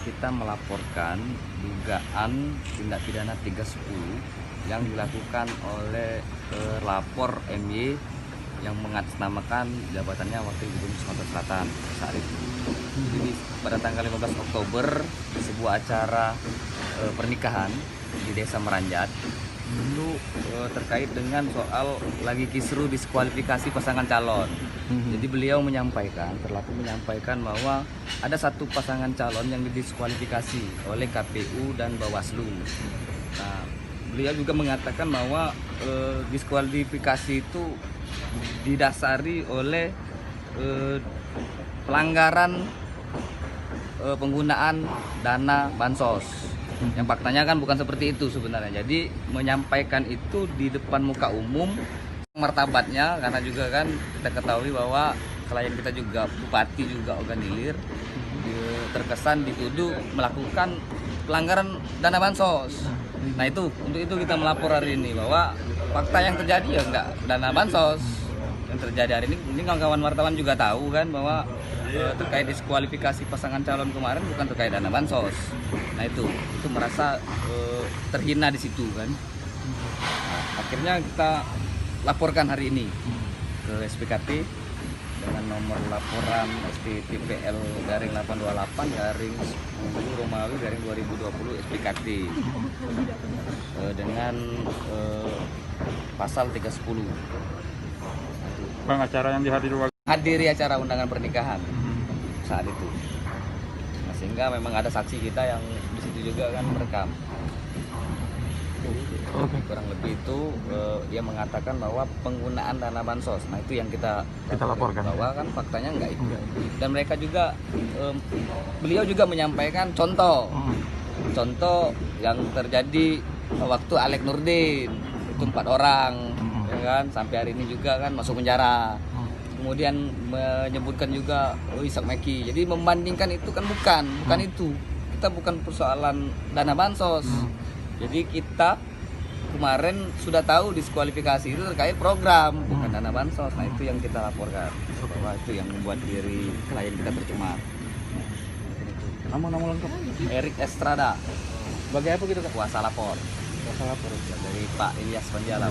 kita melaporkan dugaan tindak pidana 310 yang dilakukan oleh lapor MY yang mengatasnamakan jabatannya Wakil Gubernur Sumatera Selatan saat itu. Jadi pada tanggal 15 Oktober sebuah acara pernikahan di Desa Meranjat itu terkait dengan soal lagi kisru diskualifikasi pasangan calon. Jadi beliau menyampaikan, terlaku menyampaikan bahwa ada satu pasangan calon yang didiskualifikasi oleh KPU dan Bawaslu. Nah, beliau juga mengatakan bahwa diskualifikasi itu didasari oleh pelanggaran penggunaan dana bansos. Yang faktanya kan bukan seperti itu sebenarnya. Jadi menyampaikan itu di depan muka umum, martabatnya, karena juga kan kita ketahui bahwa klien kita juga bupati juga organilir, terkesan dituduh melakukan pelanggaran dana bansos. Nah itu, untuk itu kita melapor hari ini bahwa fakta yang terjadi ya enggak dana bansos yang terjadi hari ini kawan-kawan wartawan juga tahu kan bahwa terkait diskualifikasi pasangan calon kemarin bukan terkait dana bansos. Nah itu merasa terhina di situ kan. Nah, akhirnya kita laporkan hari ini ke SPKT dengan nomor laporan SPTPL garing 828 garing 10 Romawi garing 2020 SPKT dengan pasal 310. Bang, acara yang hadiri acara undangan pernikahan saat itu. Nah, sehingga memang ada saksi kita yang di situ juga kan merekam. Kurang lebih itu dia mengatakan bahwa penggunaan dana bansos. Nah itu yang kita laporkan bahwa kan faktanya enggak itu. Dan mereka juga beliau juga menyampaikan contoh yang terjadi waktu Alek Nurdin itu 4 orang ya kan, sampai hari ini juga kan masuk penjara. Kemudian menyebutkan juga Ishak Meki. Jadi membandingkan itu kan bukan itu. Kita bukan persoalan dana bansos. Jadi kita kemarin sudah tahu diskualifikasi itu terkait program, bukan dana bansos. Nah itu yang kita laporkan, bahwa itu yang membuat diri klien kita tercemar. Nama lengkap Erik Estrada. sebagai apa gitu Kak? Kuasa lapor Kuasa lapor dari Pak Ilyas Panjala.